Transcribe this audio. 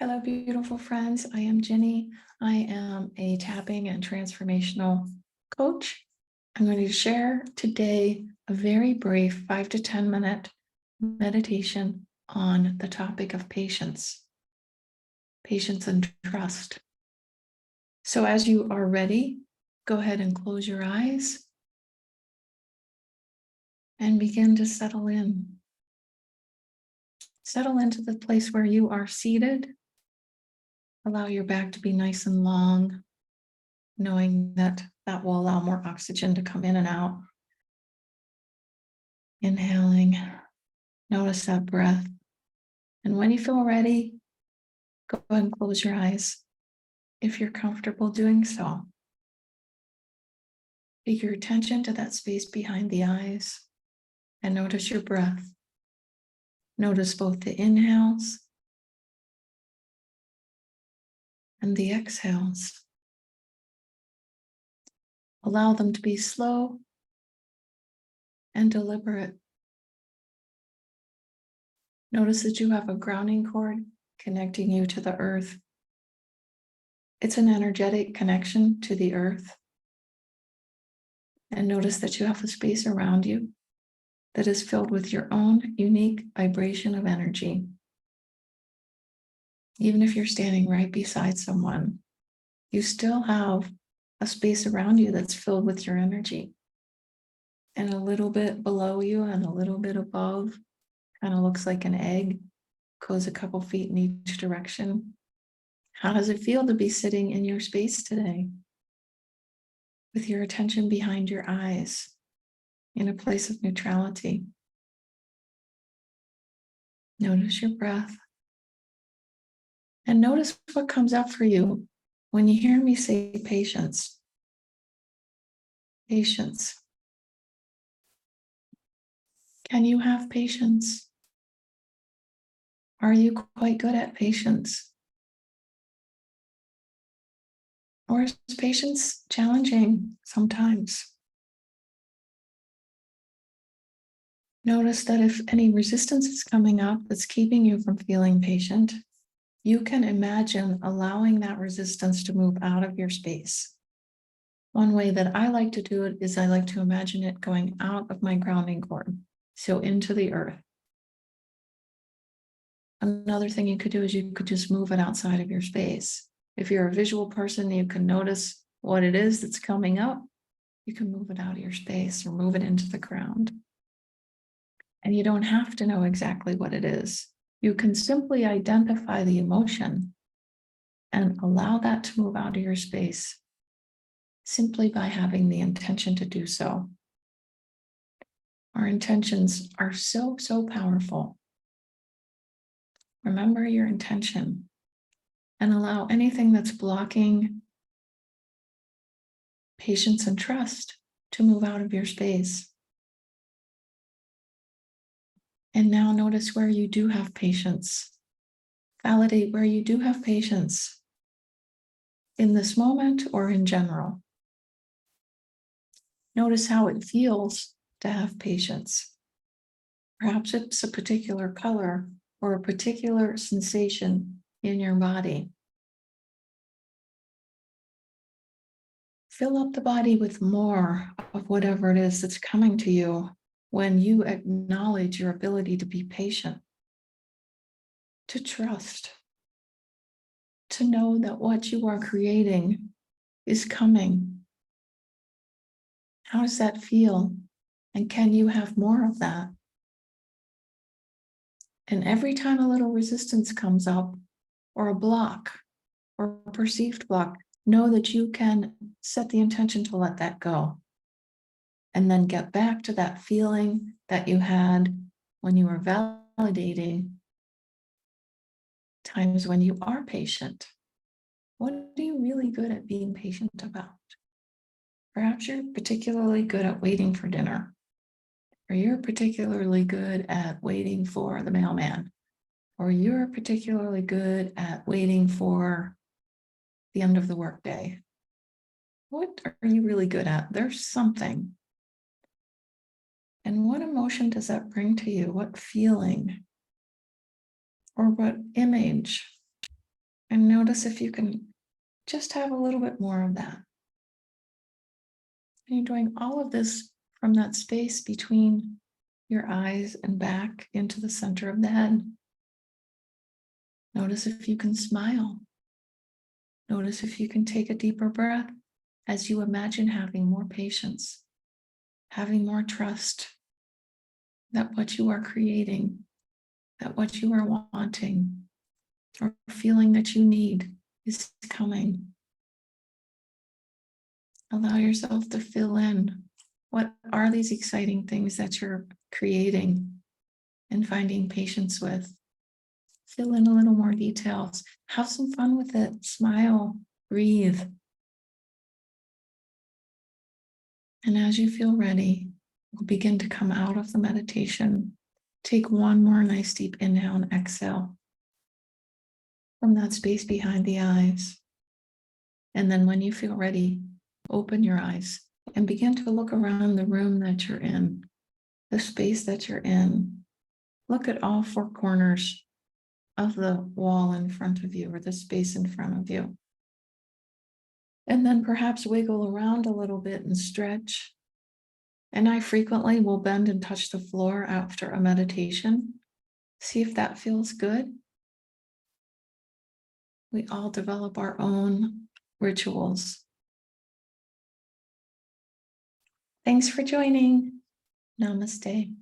Hello, beautiful friends. I am Jenny. I am a tapping and transformational coach. I'm going to share today a very brief 5 to 10 minute meditation on the topic of patience and trust. So as you are ready, go ahead and close your eyes and begin to settle in. Settle into the place where you are seated. Allow your back to be nice and long, knowing that will allow more oxygen to come in and out. Inhaling, notice that breath. And when you feel ready, go ahead and close your eyes if you're comfortable doing so. Take your attention to that space behind the eyes and notice your breath. Notice both the inhales and the exhales. Allow them to be slow and deliberate. Notice that you have a grounding cord connecting you to the earth. It's an energetic connection to the earth. And notice that you have a space around you that is filled with your own unique vibration of energy. Even if you're standing right beside someone, you still have a space around you that's filled with your energy. And a little bit below you and a little bit above, kind of looks like an egg, goes a couple feet in each direction. How does it feel to be sitting in your space today? With your attention behind your eyes, in a place of neutrality. Notice your breath. And notice what comes up for you when you hear me say patience. Patience. Can you have patience? Are you quite good at patience? Or is patience challenging sometimes? Notice that if any resistance is coming up that's keeping you from feeling patient, you can imagine allowing that resistance to move out of your space. One way that I like to do it is I like to imagine it going out of my grounding cord, so into the earth. Another thing you could do is you could just move it outside of your space. If you're a visual person, you can notice what it is that's coming up. You can move it out of your space or move it into the ground. And you don't have to know exactly what it is. You can simply identify the emotion and allow that to move out of your space simply by having the intention to do so. Our intentions are so, so powerful. Remember your intention and allow anything that's blocking patience and trust to move out of your space. And now notice where you do have patience. Validate where you do have patience in this moment or in general. Notice how it feels to have patience. Perhaps it's a particular color or a particular sensation in your body. Fill up the body with more of whatever it is that's coming to you when you acknowledge your ability to be patient, to trust, to know that what you are creating is coming. How does that feel? And can you have more of that? And every time a little resistance comes up, or a block, or a perceived block, know that you can set the intention to let that go. And then get back to that feeling that you had when you were validating times when you are patient. What are you really good at being patient about? Perhaps you're particularly good at waiting for dinner, or you're particularly good at waiting for the mailman, or you're particularly good at waiting for the end of the workday. What are you really good at? There's something. And what emotion does that bring to you? What feeling? Or what image And notice if you can just have a little bit more of that. And you're doing all of this from that space between your eyes and back into the center of the head. Notice if you can smile. Notice if you can take a deeper breath as you imagine having more patience, having more trust that what you are creating, that what you are wanting or feeling that you need is coming. Allow yourself to fill in. What are these exciting things that you're creating and finding patience with? Fill in a little more details. Have some fun with it. Smile, breathe. And as you feel ready, we'll begin to come out of the meditation. Take one more nice deep inhale and exhale from that space behind the eyes. And then when you feel ready, open your eyes and begin to look around the room that you're in, the space that you're in. Look at all four corners of the wall in front of you or the space in front of you. And then perhaps wiggle around a little bit and stretch. And I frequently will bend and touch the floor after a meditation. See if that feels good. We all develop our own rituals. Thanks for joining. Namaste.